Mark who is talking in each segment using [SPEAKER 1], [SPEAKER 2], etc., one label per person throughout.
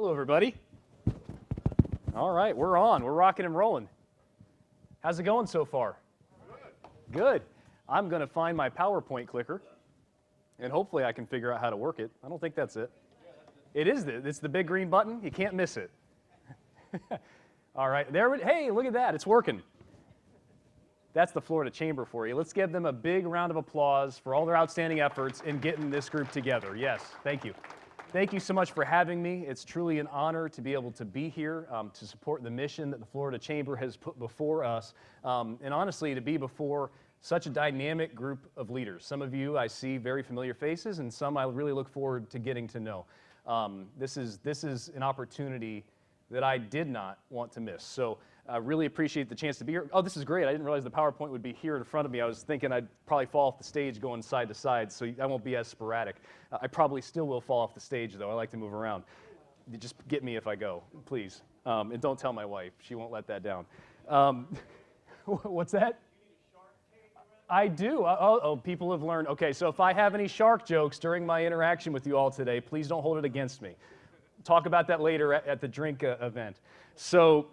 [SPEAKER 1] Hello, everybody. All right, we're on. We're rocking and rolling. How's it going so far? Good. I'm going to find my PowerPoint clicker, and hopefully I can figure out how to work it. I don't think that's it. It is. It's the big green button. You can't miss it. All right. Hey, look at that. It's working. That's the Florida Chamber for you. Let's give them a big round of applause for all their outstanding efforts in getting this group together. Yes, thank you. Thank you so much for having me. It's truly an honor to be able to be here to support the mission that the Florida Chamber has put before us, and honestly, to be before such a dynamic group of leaders. Some of you I see very familiar faces, and some I really look forward to getting to know. This is an opportunity that I did not want to miss. So I really appreciate the chance to be here. Oh, this is great. I didn't realize the PowerPoint would be here in front of me. I was thinking I'd probably fall off the stage going side to side, so I won't be as sporadic. I probably still will fall off the stage, though. I like to move around. You just get me if I go, please. And don't tell my wife. She won't let that down. What's that? I do. People have learned. Okay, so if I have any shark jokes during my interaction with you all today, please don't hold it against me. Talk about that later at the drink event. So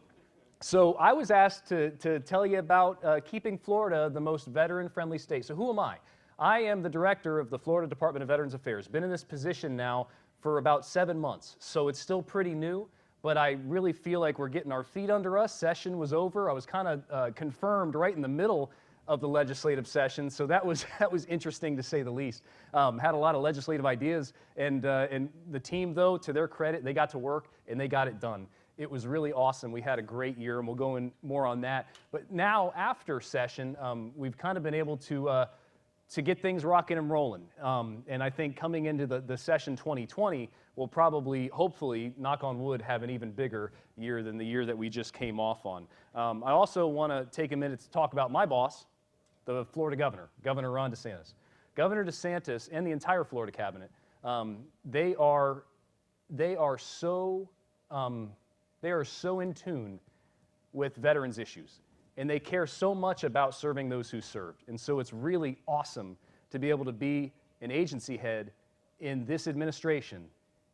[SPEAKER 1] I was asked to tell you about keeping Florida the most veteran-friendly state. So who am I? I am the director of the Florida Department of Veterans Affairs. Been in this position now for about 7 months, so it's still pretty new, but I really feel like we're getting our feet under us. Session was over. I was kind of confirmed right in the middle of the legislative session, so that was interesting to say the least. Had a lot of legislative ideas, and the team, though, to their credit, they got to work and they got it done. It was really awesome. We had a great year, and we'll go in more on that. But now, after session, we've kind of been able to get things rocking and rolling. And I think coming into the session 2020, we'll probably, hopefully, knock on wood, have an even bigger year than the year that we just came off on. I also want to take a minute to talk about my boss, the Florida governor, Governor Ron DeSantis. Governor DeSantis and the entire Florida cabinet, they are so in tune with veterans issues, and they care so much about serving those who served. And so it's really awesome to be able to be an agency head in this administration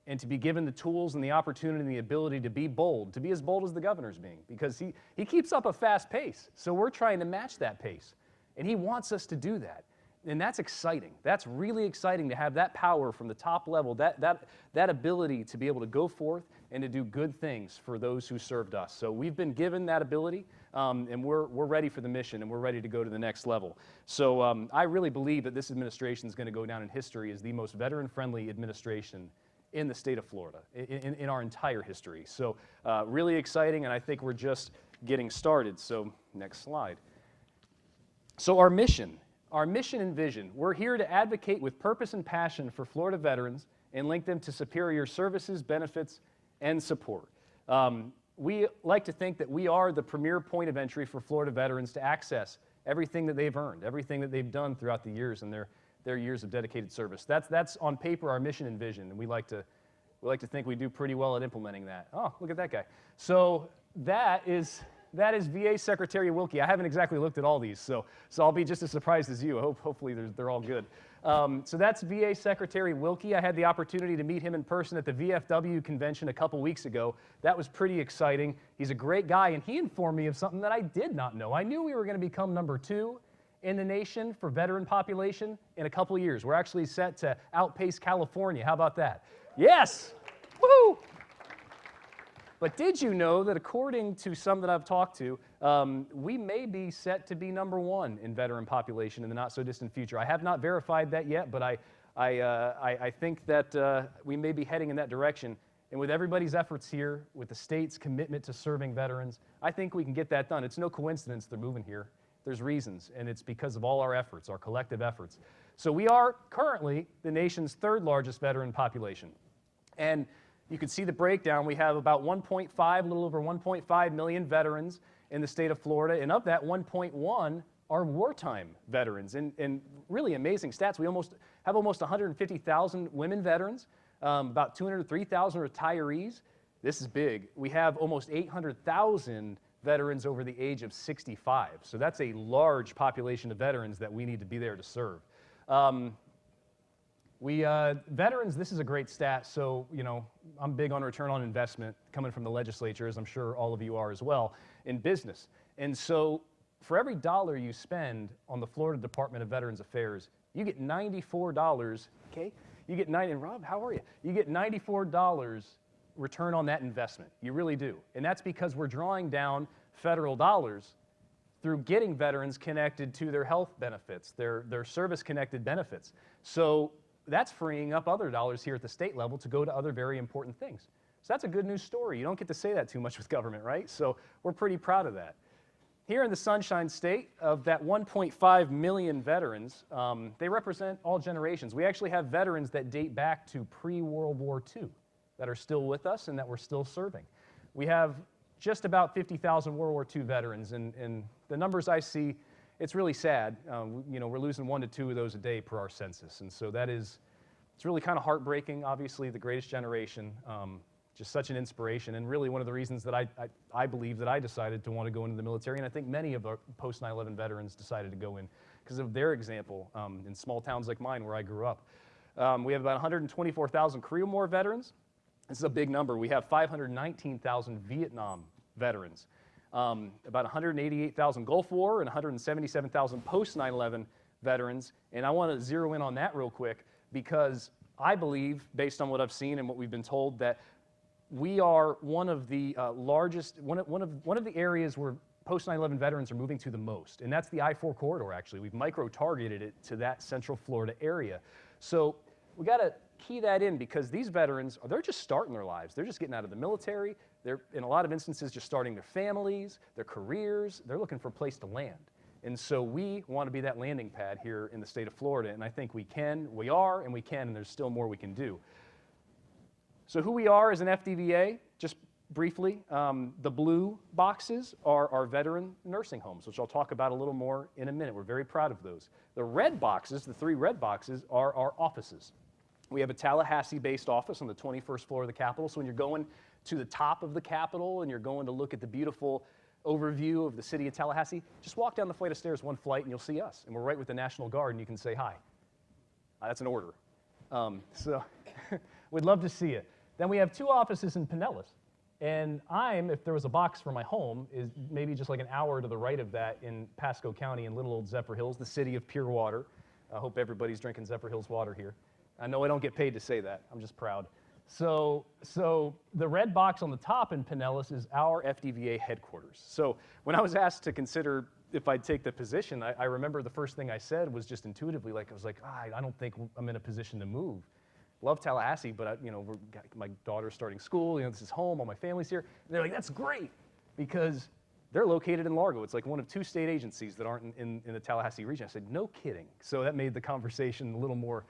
[SPEAKER 1] and to be given the tools and the opportunity and the ability to be bold, to be as bold as the governor's being, because he keeps up a fast pace. So we're trying to match that pace. And he wants us to do that. And that's exciting. That's really exciting to have that power from the top level, that ability to be able to go forth and to do good things for those who served us. So we've been given that ability, and we're ready for the mission, and we're ready to go to the next level. So I really believe that this administration is going to go down in history as the most veteran-friendly administration in the state of Florida, in our entire history. So really exciting, and I think we're just getting started. So next slide. So our mission and vision, we're here to advocate with purpose and passion for Florida veterans and link them to superior services, benefits, and support. We like to think that we are the premier point of entry for Florida veterans to access everything that they've earned, everything that they've done throughout the years and their years of dedicated service. That's on paper our mission and vision, and we like to think we do pretty well at implementing that. Oh, look at that guy. So that is VA Secretary Wilkie. I haven't exactly looked at all these, so I'll be just as surprised as you. Hopefully they're all good. So that's VA Secretary Wilkie. I had the opportunity to meet him in person at the VFW convention a couple weeks ago. That was pretty exciting. He's a great guy, and he informed me of something that I did not know. I knew we were going to become number 2 in the nation for veteran population in a couple of years. We're actually set to outpace California. How about that? Yes! Woo! But did you know that according to some that I've talked to, we may be set to be number 1 in veteran population in the not-so-distant future? I have not verified that yet, but I think that we may be heading in that direction. And with everybody's efforts here, with the state's commitment to serving veterans, I think we can get that done. It's no coincidence they're moving here. There's reasons, and it's because of all our efforts, our collective efforts. So we are currently the nation's 3rd largest veteran population. And you can see the breakdown. We have about 1.5, a little over 1.5 million veterans in the state of Florida, and of that 1.1 are wartime veterans. And really amazing stats. We have almost 150,000 women veterans, about 203,000 retirees. This is big. We have almost 800,000 veterans over the age of 65. So that's a large population of veterans that we need to be there to serve. Veterans, this is a great stat. So, I'm big on return on investment coming from the legislature, as I'm sure all of you are as well, in business. And so for every dollar you spend on the Florida Department of Veterans Affairs, you get $94, okay? And Rob, how are you? You get $94 return on that investment. You really do. And that's because we're drawing down federal dollars through getting veterans connected to their health benefits, their service-connected benefits. So that's freeing up other dollars here at the state level to go to other very important things. So that's a good news story. You don't get to say that too much with government, right? So we're pretty proud of that. Here in the Sunshine State, of that 1.5 million veterans, they represent all generations. We actually have veterans that date back to pre-World War II that are still with us and that we're still serving. We have just about 50,000 World War II veterans, and the numbers I see, it's really sad. We're losing 1 to 2 of those a day per our census, and so it's really kind of heartbreaking. Obviously, the greatest generation, just such an inspiration, and really one of the reasons that I believe that I decided to want to go into the military, and I think many of our post 9/11 veterans decided to go in because of their example in small towns like mine where I grew up. We have about 124,000 Korean War veterans. This is a big number. We have 519,000 Vietnam veterans, about 188,000 Gulf War, and 177,000 post 9/11 veterans. And I want to zero in on that real quick because I believe, based on what I've seen and what we've been told, that we are one of the largest, one of the areas where post 9/11 veterans are moving to the most, and that's the I-4 corridor. Actually, we've micro-targeted it to that Central Florida area. So we got to key that in because these veterans, they're just starting their lives. They're just getting out of the military. They're, in a lot of instances, just starting their families, their careers. They're looking for a place to land. And so we want to be that landing pad here in the state of Florida, and I think we are, and there's still more we can do. So who we are as an FDVA, just briefly, the blue boxes are our veteran nursing homes, which I'll talk about a little more in a minute. We're very proud of those. The red boxes, the 3 red boxes, are our offices. We have a Tallahassee-based office on the 21st floor of the Capitol, so when you're going to the top of the Capitol and you're going to look at the beautiful overview of the city of Tallahassee, just walk down the flight of stairs 1 flight and you'll see us. And we're right with the National Guard and you can say hi. That's an order. So we'd love to see you. Then we have 2 offices in Pinellas. And if there was a box for my home, is maybe just like an hour to the right of that in Pasco County in little old Zephyr Hills, the city of pure water. I hope everybody's drinking Zephyr Hills water here. I know I don't get paid to say that. I'm just proud. So the red box on the top in Pinellas is our FDVA headquarters. So when I was asked to consider if I'd take the position, I remember the first thing I said was just intuitively, I don't think I'm in a position to move. Love Tallahassee, but my daughter's starting school. This is home. All my family's here. And they're like, that's great, because they're located in Largo. It's like one of 2 state agencies that aren't in the Tallahassee region. I said, no kidding. So that made the conversation a little more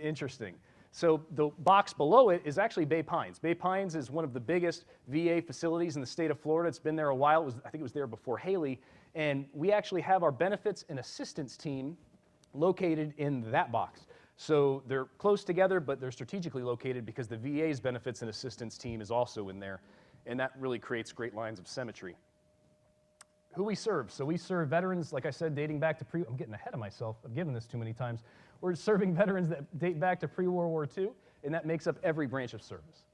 [SPEAKER 1] interesting. So the box below it is actually Bay Pines. Bay Pines is one of the biggest VA facilities in the state of Florida. It's been there a while. I think it was there before Haley. And we actually have our benefits and assistance team located in that box. So they're close together, but they're strategically located because the VA's benefits and assistance team is also in there. And that really creates great lines of symmetry. Who we serve. So we serve veterans, like I said, dating back to I'm getting ahead of myself. I've given this too many times. We're serving veterans that date back to pre-World War II, and that makes up every branch of service.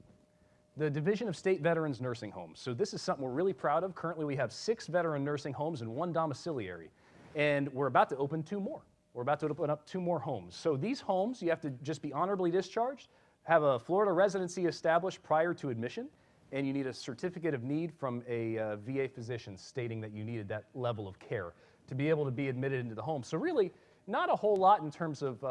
[SPEAKER 1] The Division of State Veterans Nursing Homes. So this is something we're really proud of. Currently, we have 6 veteran nursing homes and 1 domiciliary, and we're about to open 2 more. We're about to open up 2 more homes. So these homes, you have to just be honorably discharged, have a Florida residency established prior to admission, and you need a certificate of need from a VA physician stating that you needed that level of care to be able to be admitted into the home. So really, not a whole lot in terms of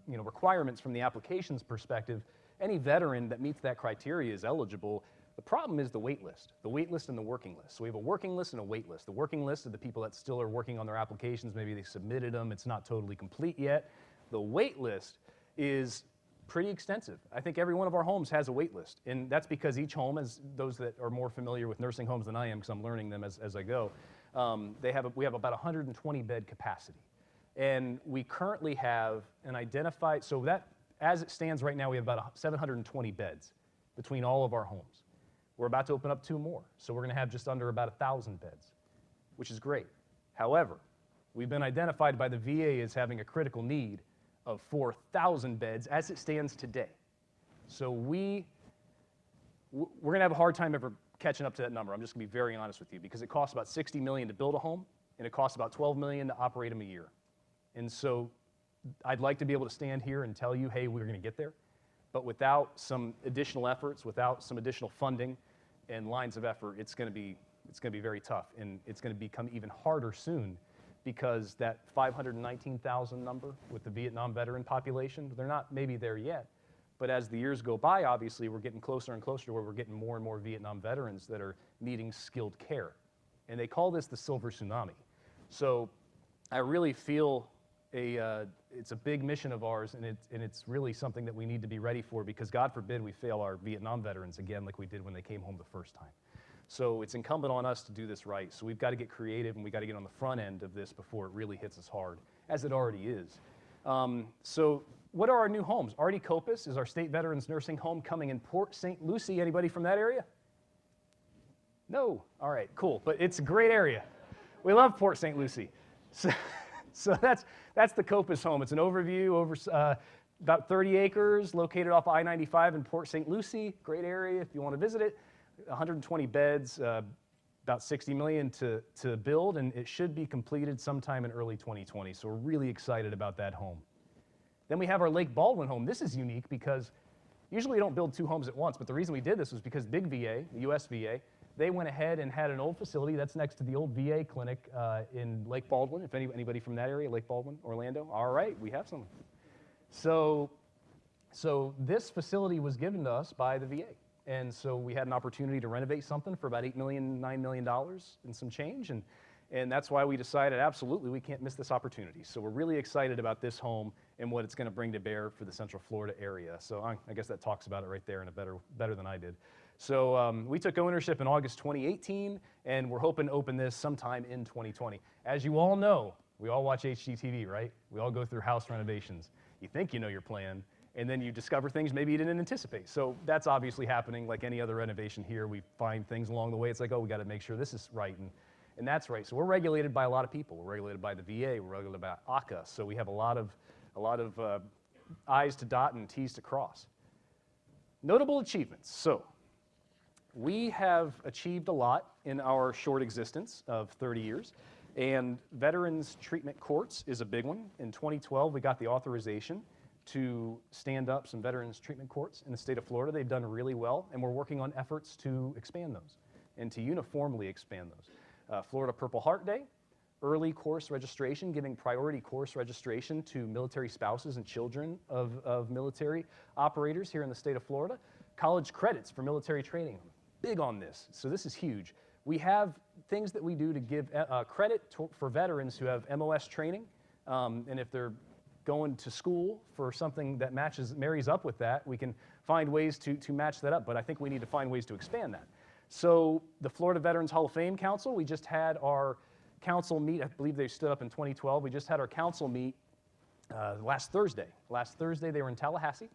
[SPEAKER 1] requirements from the application's perspective. Any veteran that meets that criteria is eligible. The problem is the wait list and the working list. So we have a working list and a wait list. The working list are the people that still are working on their applications. Maybe they submitted them. It's not totally complete yet. The wait list is pretty extensive. I think every one of our homes has a wait list, and that's because each home, as those that are more familiar with nursing homes than I am, because I'm learning them as I go, we have about 120 bed capacity. And we currently have an identified, so that, as it stands right now, we have about 720 beds between all of our homes. We're about to open up 2 more, so we're gonna have just under about 1,000 beds, which is great. However, we've been identified by the VA as having a critical need of 4,000 beds as it stands today. So we're going to have a hard time ever catching up to that number. I'm just going to be very honest with you, because it costs about $60 million to build a home, and it costs about $12 million to operate them a year. And so I'd like to be able to stand here and tell you, hey, we're going to get there. But without some additional efforts, without some additional funding and lines of effort, it's going to be very tough. And it's going to become even harder soon, because that 519,000 number with the Vietnam veteran population, they're not maybe there yet. But as the years go by, obviously, we're getting closer and closer to where we're getting more and more Vietnam veterans that are needing skilled care. And they call this the silver tsunami. So I really feel it's a big mission of ours, and it's really something that we need to be ready for, because God forbid we fail our Vietnam veterans again like we did when they came home the first time. So it's incumbent on us to do this right. So we've got to get creative, and we've got to get on the front end of this before it really hits us hard, as it already is. So what are our new homes? Artie Copus is our state veterans nursing home coming in Port St. Lucie. Anybody from that area? No? All right, cool. But it's a great area. We love Port St. Lucie. So that's the Copus home. It's an overview over about 30 acres, located off I-95 in Port St. Lucie. Great area if you want to visit it. 120 beds, about $60 million to build, and it should be completed sometime in early 2020. So we're really excited about that home. Then we have our Lake Baldwin home. This is unique because usually we don't build two homes at once, but the reason we did this was because Big VA, the US VA, they went ahead and had an old facility that's next to the old VA clinic in Lake Baldwin. If anybody from that area, Lake Baldwin, Orlando, all right, we have some. So this facility was given to us by the VA. And so we had an opportunity to renovate something for about $8 million, $9 million and some change. And that's why we decided, absolutely, we can't miss this opportunity. So we're really excited about this home and what it's going to bring to bear for the Central Florida area. So I guess that talks about it right there in a better than I did. So we took ownership in August 2018, and we're hoping to open this sometime in 2020. As you all know, we all watch HGTV, right? We all go through house renovations. You think you know your plan, and then you discover things maybe you didn't anticipate. So that's obviously happening like any other renovation here. We find things along the way. It's like, oh, we got to make sure this is right, and that's right. So we're regulated by a lot of people. We're regulated by the VA. We're regulated by ACA. So we have a lot of I's to dot and T's to cross. Notable achievements. So we have achieved a lot in our short existence of 30 years, and Veterans Treatment Courts is a big one. In 2012, we got the authorization to stand up some Veterans Treatment Courts in the state of Florida. They've done really well, and we're working on efforts to expand those and to uniformly expand those. Florida Purple Heart Day, early course registration, giving priority course registration to military spouses and children of military operators here in the state of Florida. College credits for military training. Big on this, so this is huge. We have things that we do to give credit for veterans who have MOS training, and if they're going to school for something that marries up with that, we can find ways to match that up, but I think we need to find ways to expand that. So the Florida Veterans Hall of Fame Council, we just had our council meet. I believe they stood up in 2012. We just had our council meet last Thursday. Last Thursday they were in Tallahassee,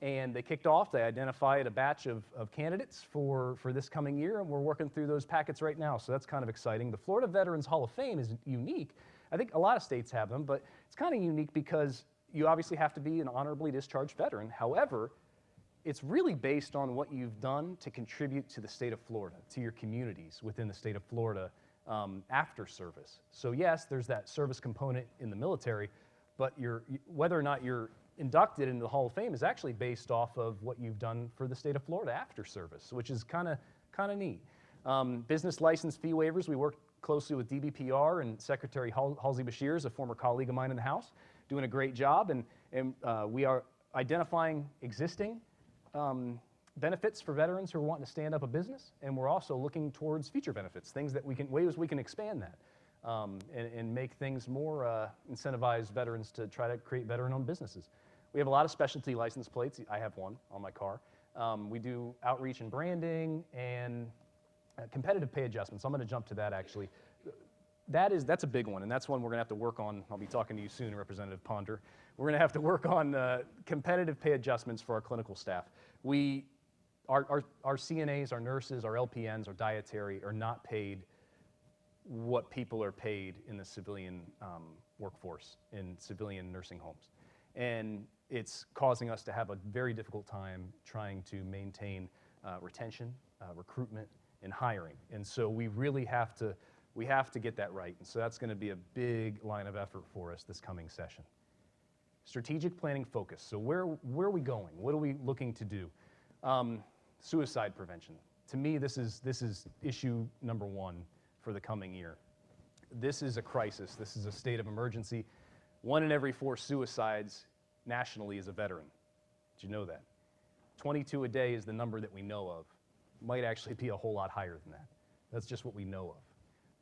[SPEAKER 1] and they kicked off. They identified a batch of candidates for this coming year, and we're working through those packets right now, so that's kind of exciting. The Florida Veterans Hall of Fame is unique. I think a lot of states have them, but it's kind of unique because you obviously have to be an honorably discharged veteran. However, it's really based on what you've done to contribute to the state of Florida, to your communities within the state of Florida after service. So yes, there's that service component in the military, but whether or not you're inducted into the Hall of Fame is actually based off of what you've done for the state of Florida after service, which is kind of neat. Business license fee waivers, we work closely with DBPR, and Secretary Halsey Bashir is a former colleague of mine in the House, doing a great job, and we are identifying existing benefits for veterans who are wanting to stand up a business, and we're also looking towards future benefits, ways we can expand that and make things more incentivize veterans to try to create veteran-owned businesses. We have a lot of specialty license plates. I have one on my car. We do outreach and branding and competitive pay adjustments. I'm going to jump to that actually. That's a big one, and that's one we're going to have to work on. I'll be talking to you soon, Representative Ponder. We're going to have to work on competitive pay adjustments for our clinical staff. Our CNAs, our nurses, our LPNs, our dietary are not paid what people are paid in the civilian workforce, in civilian nursing homes. And it's causing us to have a very difficult time trying to maintain retention, recruitment, and hiring. And so we really have to get that right. And so that's going to be a big line of effort for us this coming session. Strategic planning focus. So where are we going? What are we looking to do? Suicide prevention. To me, this is issue number one for the coming year. This is a crisis. This is a state of emergency. 1 in every 4 suicides nationally is a veteran. Did you know that? 22 a day is the number that we know of. Might actually be a whole lot higher than that. That's just what we know of.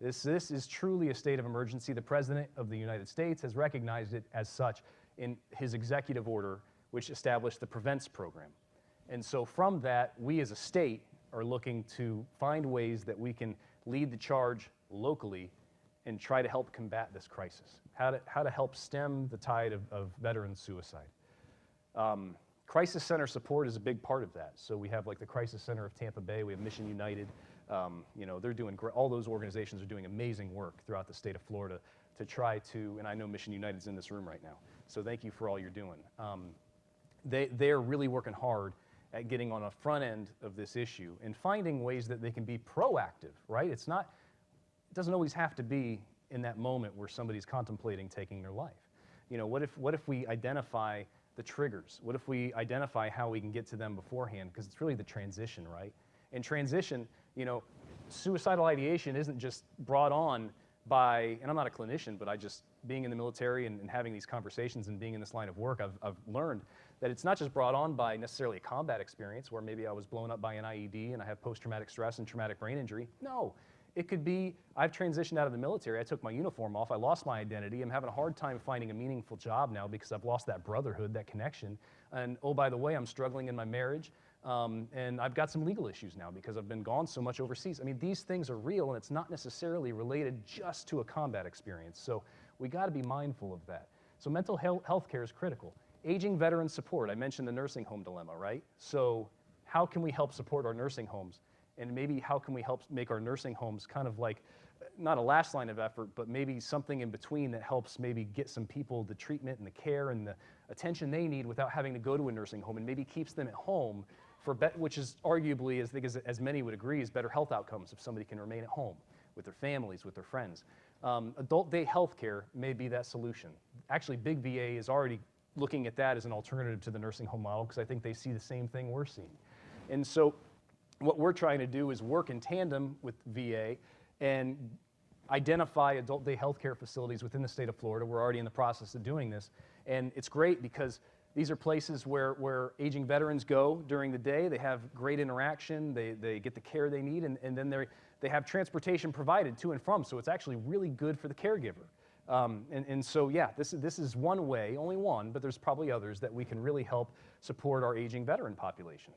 [SPEAKER 1] This is truly a state of emergency. The President of the United States has recognized it as such in his executive order, which established the Prevents program. And so from that, we as a state are looking to find ways that we can lead the charge locally and try to help combat this crisis, how to help stem the tide of veteran suicide. Crisis Center support is a big part of that. So we have like the Crisis Center of Tampa Bay, we have Mission United. They're doing all those organizations are doing amazing work throughout the state of Florida to try to, and I know Mission United's in this room right now, so thank you for all you're doing. They're really working hard at getting on the front end of this issue and finding ways that they can be proactive, right? It doesn't always have to be in that moment where somebody's contemplating taking their life. What if we identify the triggers? What if we identify how we can get to them beforehand? Because it's really the transition, right? And transition, suicidal ideation isn't just brought on by, and I'm not a clinician, but being in the military and having these conversations and being in this line of work, I've learned that it's not just brought on by necessarily a combat experience where maybe I was blown up by an IED and I have post-traumatic stress and traumatic brain injury. No, it could be I've transitioned out of the military, I took my uniform off, I lost my identity, I'm having a hard time finding a meaningful job now because I've lost that brotherhood, that connection, and oh, by the way, I'm struggling in my marriage, and I've got some legal issues now because I've been gone so much overseas. I mean, these things are real and it's not necessarily related just to a combat experience, so we got to be mindful of that. So mental health care is critical. Aging veteran support, I mentioned the nursing home dilemma, right? So how can we help support our nursing homes? And maybe how can we help make our nursing homes kind of like, not a last line of effort, but maybe something in between that helps maybe get some people the treatment and the care and the attention they need without having to go to a nursing home, and maybe keeps them at home, which is arguably, as many would agree, is better health outcomes if somebody can remain at home with their families, with their friends. Adult day health care may be that solution. Actually, Big VA is already looking at that as an alternative to the nursing home model because I think they see the same thing we're seeing. And so what we're trying to do is work in tandem with VA and identify adult day health care facilities within the state of Florida. We're already in the process of doing this. And it's great because these are places where aging veterans go during the day. They have great interaction. They get the care they need. And then they have transportation provided to and from. So it's actually really good for the caregiver. So yeah, this is one way, only one, but there's probably others that we can really help support our aging veteran population.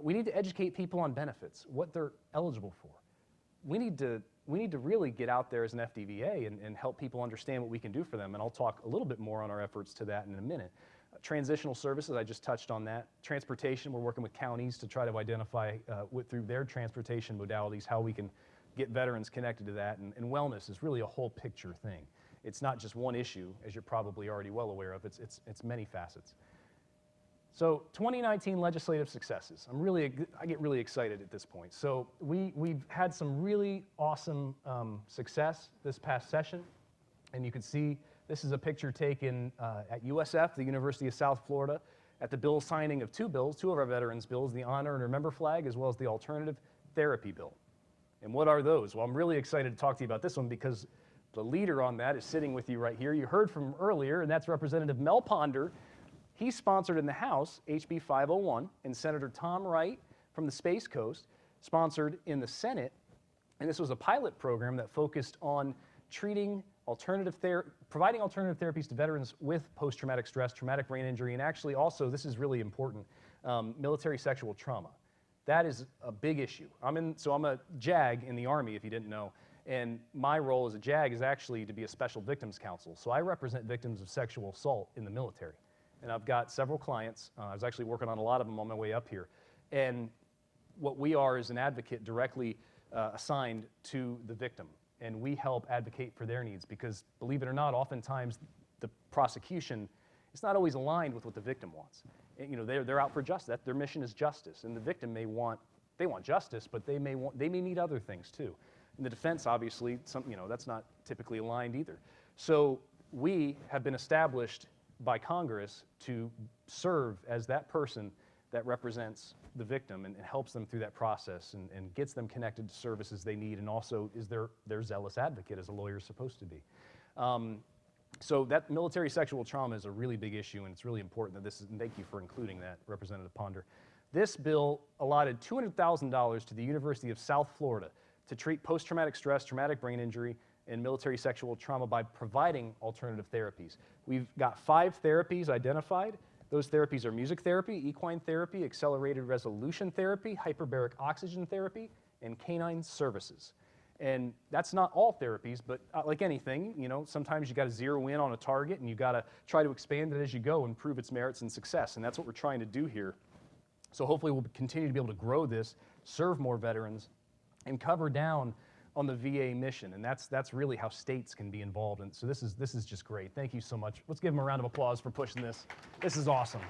[SPEAKER 1] We need to educate people on benefits, what they're eligible for. We need to really get out there as an FDVA and help people understand what we can do for them, and I'll talk a little bit more on our efforts to that in a minute. Transitional services, I just touched on that. Transportation, we're working with counties to try to identify through their transportation modalities how we can get veterans connected to that, and wellness is really a whole picture thing. It's not just one issue, as you're probably already well aware of, it's many facets. So 2019 legislative successes. I get really excited at this point. So we've had some really awesome success this past session. And you can see this is a picture taken at USF, the University of South Florida, at the bill signing of two of our veterans' bills, the Honor and Remember flag, as well as the Alternative Therapy Bill. And what are those? Well, I'm really excited to talk to you about this one because the leader on that is sitting with you right here. You heard from him earlier, and that's Representative Mel Ponder. He sponsored in the House HB 501, and Senator Tom Wright from the Space Coast sponsored in the Senate, and this was a pilot program that focused on providing alternative therapies to veterans with post-traumatic stress, traumatic brain injury, and actually also, this is really important, military sexual trauma. That is a big issue. I'm a JAG in the Army, if you didn't know, and my role as a JAG is actually to be a special victims counsel. So I represent victims of sexual assault in the military. And I've got several clients. I was actually working on a lot of them on my way up here. And what we are is an advocate directly assigned to the victim. And we help advocate for their needs because, believe it or not, oftentimes the prosecution it's not always aligned with what the victim wants. You know, they're out for justice. Their mission is justice, and the victim may want justice, but they may need other things too. In the defense, obviously, that's not typically aligned either. So we have been established by Congress to serve as that person that represents the victim and helps them through that process and gets them connected to services they need, and also is their zealous advocate, as a lawyer is supposed to be. So that military sexual trauma is a really big issue, and it's really important that this is, and thank you for including that, Representative Ponder. This bill allotted $200,000 to the University of South Florida to treat post-traumatic stress, traumatic brain injury, and military sexual trauma by providing alternative therapies. We've got 5 therapies identified. Those therapies are music therapy, equine therapy, accelerated resolution therapy, hyperbaric oxygen therapy, and canine services. And that's not all therapies, but like anything, you know, sometimes you got to zero in on a target and you got to try to expand it as you go and prove its merits and success. And that's what we're trying to do here. So hopefully we'll continue to be able to grow this, serve more veterans, and cover down on the VA mission. And that's really how states can be involved. And so this is just great. Thank you so much. Let's give them a round of applause for pushing this. This is awesome.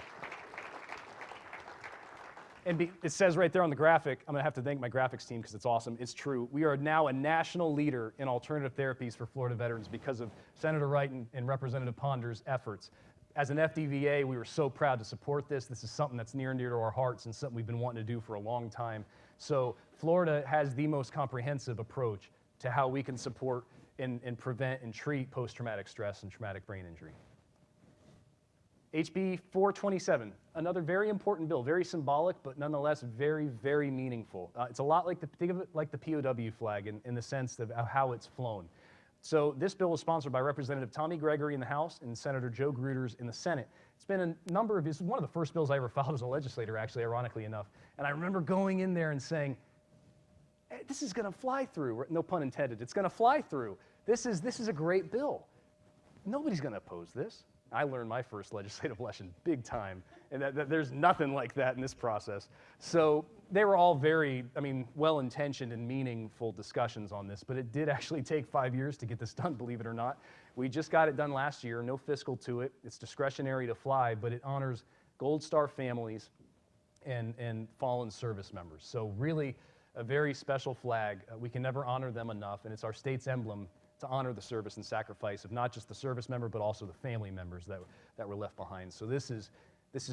[SPEAKER 1] And it says right there on the graphic, I'm going to have to thank my graphics team because it's awesome. It's true. We are now a national leader in alternative therapies for Florida veterans because of Senator Wright and Representative Ponder's efforts. As an FDVA, we were so proud to support this. This is something that's near and dear to our hearts and something we've been wanting to do for a long time. So Florida has the most comprehensive approach to how we can support and prevent and treat post-traumatic stress and traumatic brain injury. HB 427, another very important bill, very symbolic, but nonetheless very, very meaningful. It's a lot like think of it like the POW flag in the sense of how it's flown. So this bill was sponsored by Representative Tommy Gregory in the House and Senator Joe Gruters in the Senate. It's been it's one of the first bills I ever filed as a legislator, actually, ironically enough. And I remember going in there and saying, hey, this is going to fly through. No pun intended. It's going to fly through. This is a great bill. Nobody's going to oppose this. I learned my first legislative lesson big time, and that there's nothing like that in this process. So they were all very, well-intentioned and meaningful discussions on this, but it did actually take 5 years to get this done, believe it or not. We just got it done last year, no fiscal to it. It's discretionary to fly, but it honors Gold Star families and fallen service members. So really a very special flag. We can never honor them enough, and it's our state's emblem to honor the service and sacrifice of not just the service member, but also the family members that were left behind. So this is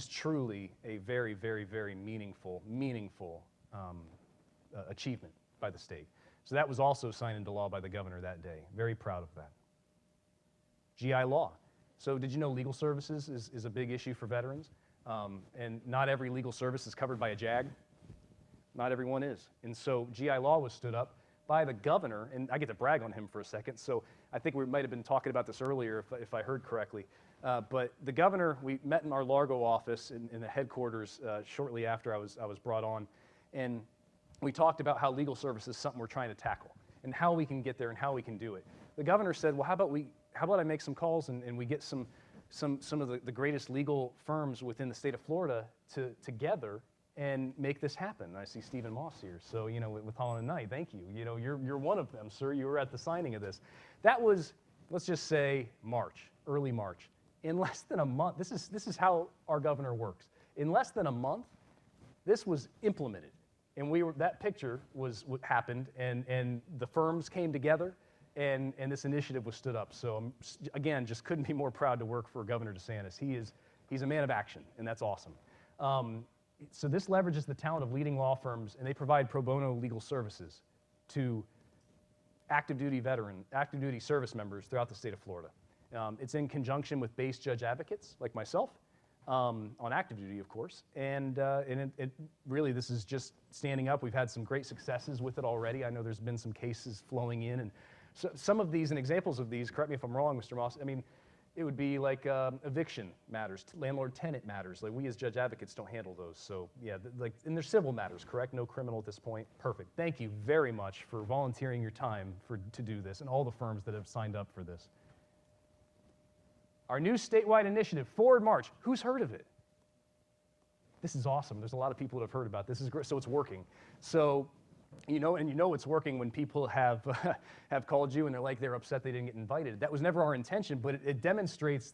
[SPEAKER 1] truly a very, very, very meaningful achievement by the state. So that was also signed into law by the governor that day. Very proud of that. GI law. So did you know legal services is a big issue for veterans? And not every legal service is covered by a JAG. Not everyone is. And so GI law was stood up by the governor, and I get to brag on him for a second, so I think we might have been talking about this earlier if I heard correctly. But the governor, we met in our Largo office in the headquarters shortly after I was brought on, and we talked about how legal service is something we're trying to tackle and how we can get there and how we can do it. The governor said, well, how about I make some calls and we get some of the greatest legal firms within the state of Florida together and make this happen. And I see Stephen Moss here, so with Holland and Knight, thank you. You're one of them, sir. You were at the signing of this. That was, let's just say, early March. In less than a month, this is how our governor works. In less than a month, this was implemented, and that picture was what happened, and the firms came together, and this initiative was stood up. So again, just couldn't be more proud to work for Governor DeSantis. He's a man of action, and that's awesome. So this leverages the talent of leading law firms, and they provide pro bono legal services to active duty service members throughout the state of Florida. It's in conjunction with base judge advocates like myself, on active duty, of course, and it really, this is just standing up. We've had some great successes with it already. I know there's been some cases flowing in, and so some of these and examples of these, correct me if I'm wrong, Mr. Moss, it would be like eviction matters, landlord-tenant matters. Like we as judge advocates don't handle those. So yeah, and they're civil matters, correct? No criminal at this point. Perfect. Thank you very much for volunteering your time to do this, and all the firms that have signed up for this. Our new statewide initiative, Forward March. Who's heard of it? This is awesome. There's a lot of people that have heard about this. This is great. So it's working. So it's working when people have called you and they're upset they didn't get invited. That was never our intention, but it demonstrates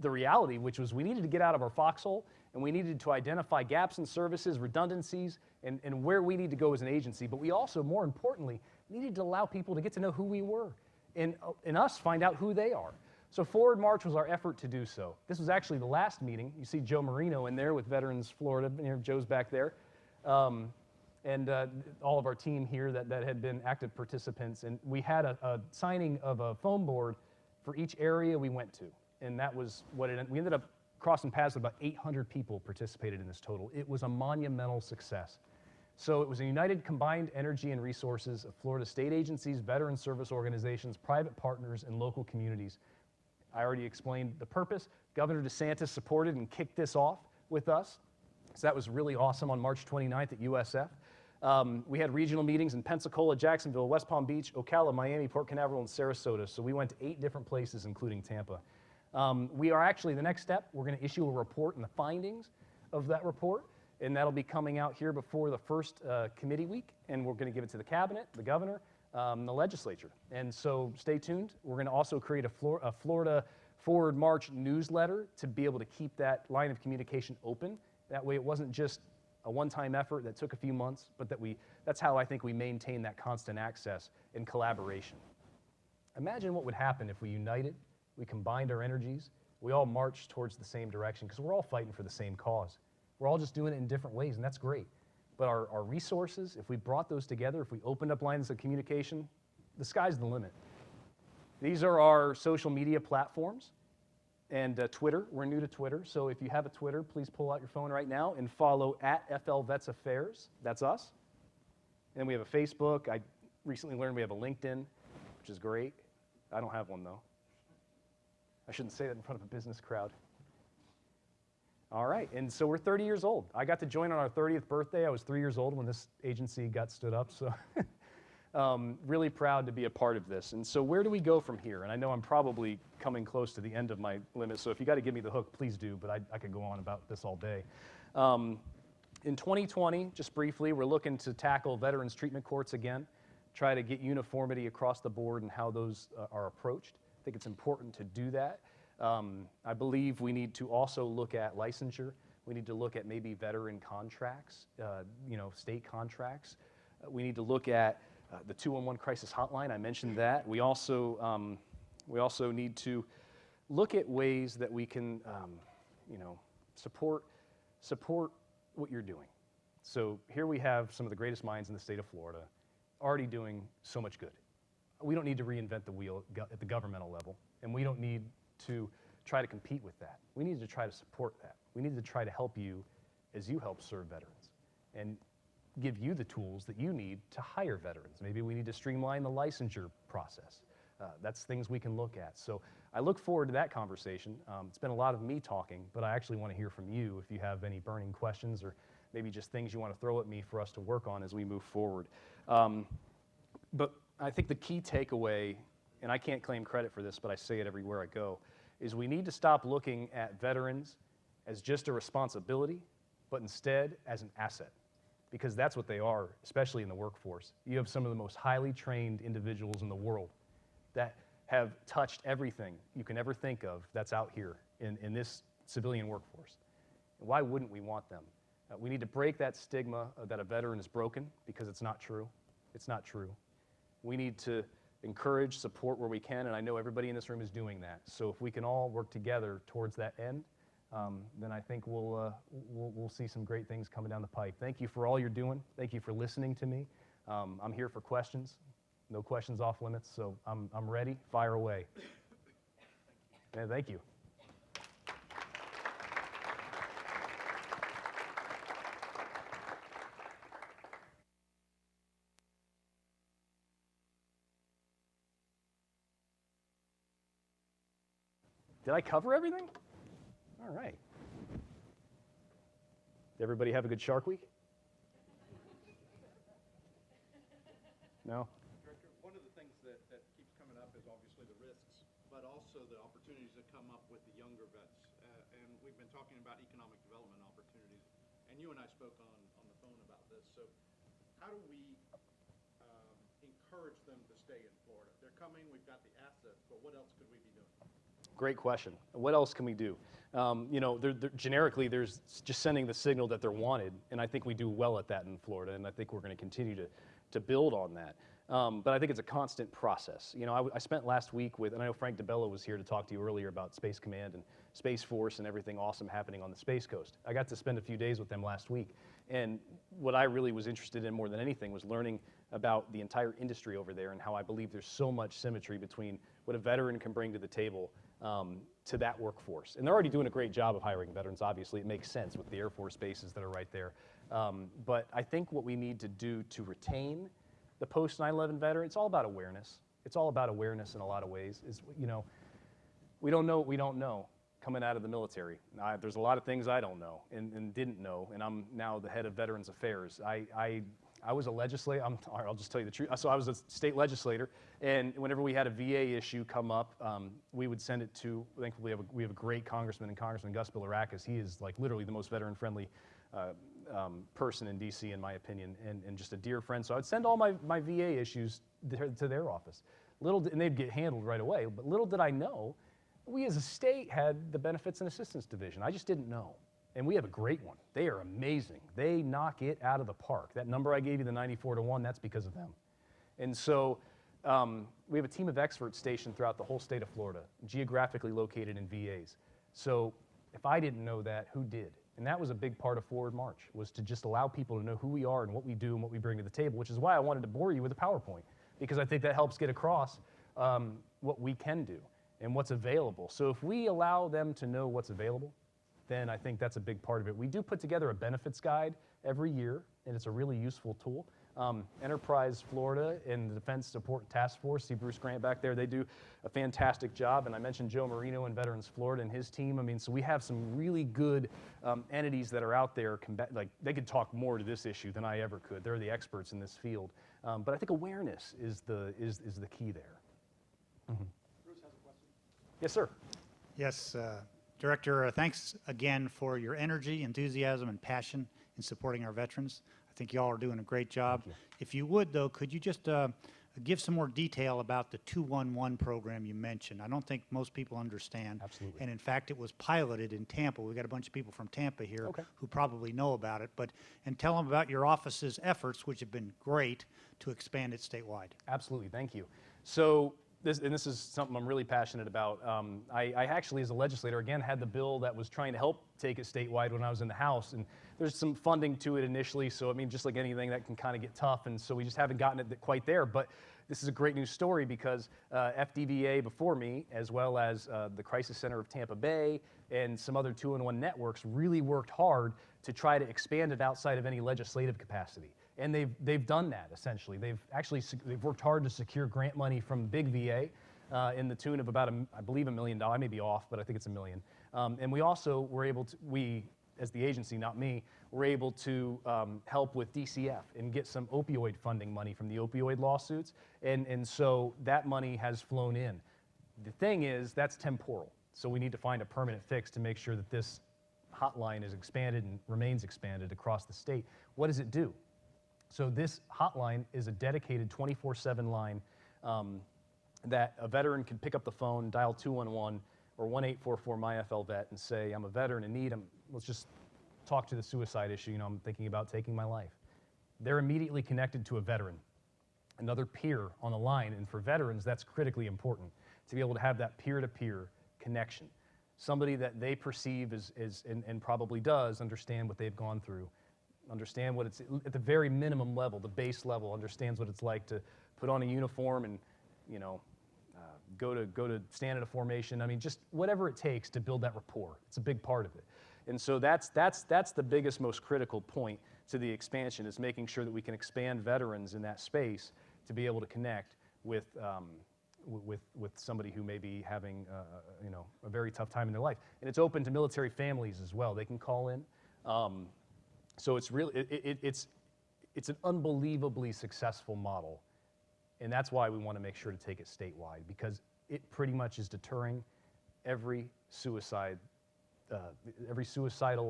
[SPEAKER 1] the reality, which was we needed to get out of our foxhole, and we needed to identify gaps in services, redundancies, and where we need to go as an agency. But we also, more importantly, needed to allow people to get to know who we were, and us find out who they are. So Forward March was our effort to do so. This was actually the last meeting. You see Joe Marino in there with Veterans Florida. Joe's back there. And all of our team here that had been active participants. And we had a signing of a foam board for each area we went to. And that was what we ended up crossing paths with about 800 people participated in this total. It was a monumental success. So it was a united combined energy and resources of Florida state agencies, veteran service organizations, private partners, and local communities. I already explained the purpose. Governor DeSantis supported and kicked this off with us. So that was really awesome on March 29th at USF. We had regional meetings in Pensacola, Jacksonville, West Palm Beach, Ocala, Miami, Port Canaveral, and Sarasota. So we went to 8 different places, including Tampa. We are actually, the next step, we're going to issue a report and the findings of that report, and that'll be coming out here before the first committee week, and we're going to give it to the cabinet, the governor, the legislature. And so stay tuned. We're going to also create a Florida Forward March newsletter to be able to keep that line of communication open. That way it wasn't just a one-time effort that took a few months, but that's how I think we maintain that constant access and collaboration. Imagine what would happen if we united, we combined our energies, we all marched towards the same direction, because we're all fighting for the same cause. We're all just doing it in different ways, and that's great. But our resources, if we brought those together, if we opened up lines of communication, the sky's the limit. These are our social media platforms. And Twitter, we're new to Twitter, so if you have a Twitter, please pull out your phone right now and follow @FLVetsAffairs. That's us. And we have a Facebook. I recently learned we have a LinkedIn, which is great. I don't have one, though. I shouldn't say that in front of a business crowd. All right, and so we're 30 years old. I got to join on our 30th birthday. I was 3 years old when this agency got stood up, so really proud to be a part of this. And so where do we go from here? And I know I'm probably coming close to the end of my limit, so if you got to give me the hook, please do, but I could go on about this all day. In 2020, just briefly, we're looking to tackle veterans treatment courts again, try to get uniformity across the board and how those are approached. I think it's important to do that. I believe we need to also look at licensure. We need to look at maybe veteran contracts, state contracts. We need to look at the 211 crisis hotline. I mentioned that. We also need to look at ways that we can, support what you're doing. So here we have some of the greatest minds in the state of Florida already doing so much good. We don't need to reinvent the wheel at the governmental level, and we don't need to try to compete with that. We need to try to support that. We need to try to help you as you help serve veterans and give you the tools that you need to hire veterans. Maybe we need to streamline the licensure process. That's things we can look at. So I look forward to that conversation. It's been a lot of me talking, but I actually want to hear from you if you have any burning questions or maybe just things you want to throw at me for us to work on as we move forward. But I think the key takeaway, and I can't claim credit for this, but I say it everywhere I go, is we need to stop looking at veterans as just a responsibility, but instead as an asset, because that's what they are, especially in the workforce. You have some of the most highly trained individuals in the world that have touched everything you can ever think of that's out here in this civilian workforce. Why wouldn't we want them? We need to break that stigma that a veteran is broken, because it's not true. It's not true. We need to encourage, support where we can, and I know everybody in this room is doing that. So if we can all work together towards that end, then I think we'll see some great things coming down the pipe. Thank you for all you're doing. Thank you for listening to me. I'm here for questions. No questions off limits, so I'm ready. Fire away. Yeah, thank you. Did I cover everything? All right. Did everybody have a good Shark Week? No?
[SPEAKER 2] Director, one of the things that keeps coming up is obviously the risks, but also the opportunities that come up with the younger vets. And we've been talking about economic development opportunities, and you and I spoke on the phone about this. So how do we encourage them to stay in Florida? They're coming, we've got the assets, but what else could we be doing?
[SPEAKER 1] Great question. What else can we do? You know, generically, there's just sending the signal that they're wanted, and I think we do well at that in Florida, and I think we're going to continue to build on that. But I think it's a constant process. You know, I spent last week with, and I know Frank DeBello was here to talk to you earlier about Space Command and Space Force and everything awesome happening on the Space Coast. I got to spend a few days with them last week, and what I really was interested in more than anything was learning about the entire industry over there and how I believe there's so much symmetry between what a veteran can bring to the table to that workforce. And they're already doing a great job of hiring veterans, obviously. It makes sense with the Air Force bases that are right there. But I think what we need to do to retain the post 9/11 veteran, it's all about awareness. It's all about awareness in a lot of ways. Is, you know, we don't know what we don't know coming out of the military. There's a lot of things I don't know and didn't know, and I'm now the head of Veterans Affairs. I was a legislator. I'll just tell you the truth. So I was a state legislator, and whenever we had a VA issue come up, we would send it to, thankfully we have a great congressman and Congressman Gus Bilirakis. He is like literally the most veteran-friendly person in DC, in my opinion, and just a dear friend. So I'd send all my VA issues to their office. And they'd get handled right away, but little did I know, we as a state had the Benefits and Assistance Division. I just didn't know. And we have a great one. They are amazing. They knock it out of the park. That number I gave you, the 94-1, that's because of them. And so we have a team of experts stationed throughout the whole state of Florida, geographically located in VAs. So if I didn't know that, who did? And that was a big part of Forward March, was to just allow people to know who we are and what we do and what we bring to the table, which is why I wanted to bore you with a PowerPoint, because I think that helps get across what we can do and what's available. So if we allow them to know what's available, then I think that's a big part of it. We do put together a benefits guide every year, and it's a really useful tool. Enterprise Florida and the Defense Support Task Force, see Bruce Grant back there, they do a fantastic job. And I mentioned Joe Marino in Veterans Florida and his team. I mean, so we have some really good entities that are out there. Like, they could talk more to this issue than I ever could. They're the experts in this field. But I think awareness is the key there. Mm-hmm.
[SPEAKER 2] Bruce has a question.
[SPEAKER 1] Yes, sir.
[SPEAKER 3] Yes, Director, thanks again for your energy, enthusiasm, and passion in supporting our veterans. I think you all are doing a great job. If you would, though, could you just give some more detail about the 211 program you mentioned? I don't think most people understand.
[SPEAKER 1] Absolutely.
[SPEAKER 3] And in fact, it was piloted in Tampa. We've got a bunch of people from Tampa here
[SPEAKER 1] Okay.
[SPEAKER 3] who probably know about it. And tell them about your office's efforts, which have been great, to expand it statewide.
[SPEAKER 1] Absolutely, thank you. So, this is something I'm really passionate about. I actually, as a legislator, again, had the bill that was trying to help take it statewide when I was in the House, and there's some funding to it initially, so I mean, just like anything, that can kind of get tough, and so we just haven't gotten it quite there, but this is a great news story because FDVA before me, as well as the Crisis Center of Tampa Bay and some other 2-in-1 networks really worked hard to try to expand it outside of any legislative capacity. And they've done that, essentially. They've worked hard to secure grant money from big VA in the tune of about, I believe, $1 million. I may be off, but I think it's $1 million. And we also were able to, as the agency, not me, were able to help with DCF and get some opioid funding money from the opioid lawsuits. And so that money has flown in. The thing is, that's temporal. So we need to find a permanent fix to make sure that this hotline is expanded and remains expanded across the state. What does it do? So this hotline is a dedicated 24/7 line that a veteran can pick up the phone, dial 211 or 1-844-MY-FL-VET and say, I'm a veteran in need. Let's just talk to the suicide issue. You know, I'm thinking about taking my life. They're immediately connected to a veteran, another peer on the line. And for veterans, that's critically important, to be able to have that peer-to-peer connection. Somebody that they perceive and probably does understand what they've gone through. Understand what it's, at the very minimum level, the base level, understands what it's like to put on a uniform and, you know, go to stand at a formation. I mean, just whatever it takes to build that rapport. It's a big part of it. And so that's the biggest, most critical point to the expansion, is making sure that we can expand veterans in that space to be able to connect with somebody who may be having, you know, a very tough time in their life. And it's open to military families as well. They can call in. So it's really, it's an unbelievably successful model, and that's why we want to make sure to take it statewide, because it pretty much is deterring every suicidal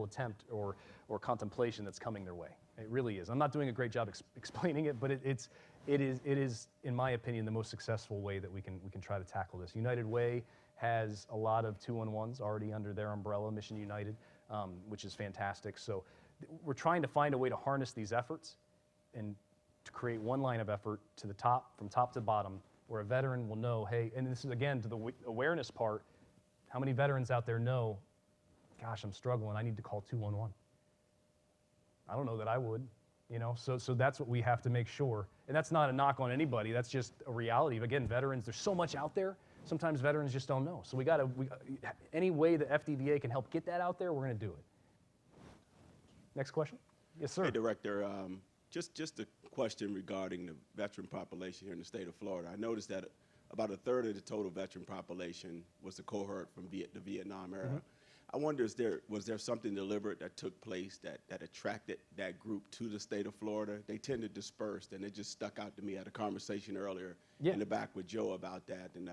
[SPEAKER 1] attempt or contemplation that's coming their way. It really is. I'm not doing a great job explaining it, but it is, in my opinion, the most successful way that we can try to tackle this. United Way has a lot of 211s already under their umbrella, Mission United, which is fantastic. So we're trying to find a way to harness these efforts and to create one line of effort to the top, from top to bottom, where a veteran will know, hey, and this is again to the awareness part, how many veterans out there know, gosh, I'm struggling, I need to call 211. I don't know that I would, you know, so that's what we have to make sure. And that's not a knock on anybody, that's just a reality. Again, veterans, there's so much out there, sometimes veterans just don't know. So any way the FDVA can help get that out there, we're gonna do it. Next question? Yes, sir.
[SPEAKER 4] Hey, Director, just a question regarding the veteran population here in the state of Florida. I noticed that about a third of the total veteran population was the cohort from the Vietnam era. I wonder, was there something deliberate that took place that attracted that group to the state of Florida? They tend to disperse, and it just stuck out to me. I had a conversation earlier in the back with Joe about that, and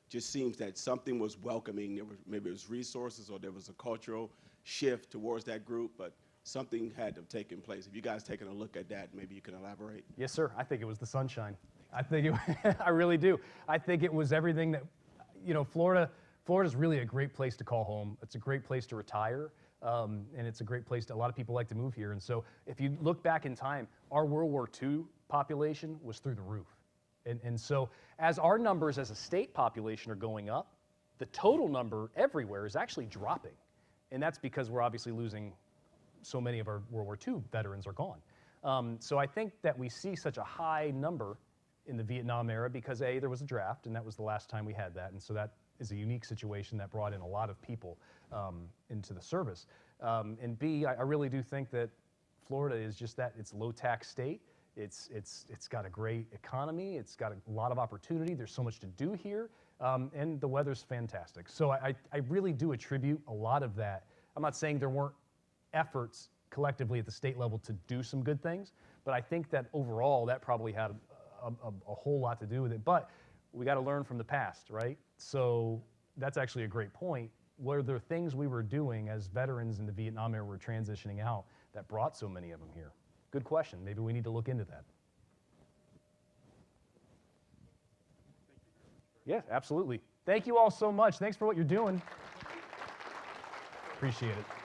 [SPEAKER 4] just seems that something was welcoming. Maybe it was resources, or there was a cultural shift towards that group, but something had to have taken place. If you guys taken a look at that, maybe you can elaborate.
[SPEAKER 1] Yes, sir. I think it was the sunshine. I think I really do. I think it was everything that, you know, Florida's really a great place to call home. It's a great place to retire, and it's a great place a lot of people like to move here. And so if you look back in time, our World War II population was through the roof. And so as our numbers as a state population are going up, the total number everywhere is actually dropping. And that's because we're obviously losing so many of our World War II veterans are gone. So I think that we see such a high number in the Vietnam era because A, there was a draft, and that was the last time we had that. And so that is a unique situation that brought in a lot of people into the service. And B, I really do think that Florida is just that. It's a low-tax state. It's got a great economy. It's got a lot of opportunity. There's so much to do here. And the weather's fantastic. So I really do attribute a lot of that. I'm not saying there weren't efforts collectively at the state level to do some good things, but I think that overall that probably had a whole lot to do with it. But we got to learn from the past, right? So that's actually a great point. Were there things we were doing as veterans in the Vietnam era were transitioning out that brought so many of them here? Good question. Maybe we need to look into that. Yeah, absolutely. Thank you all so much. Thanks for what you're doing. Appreciate it.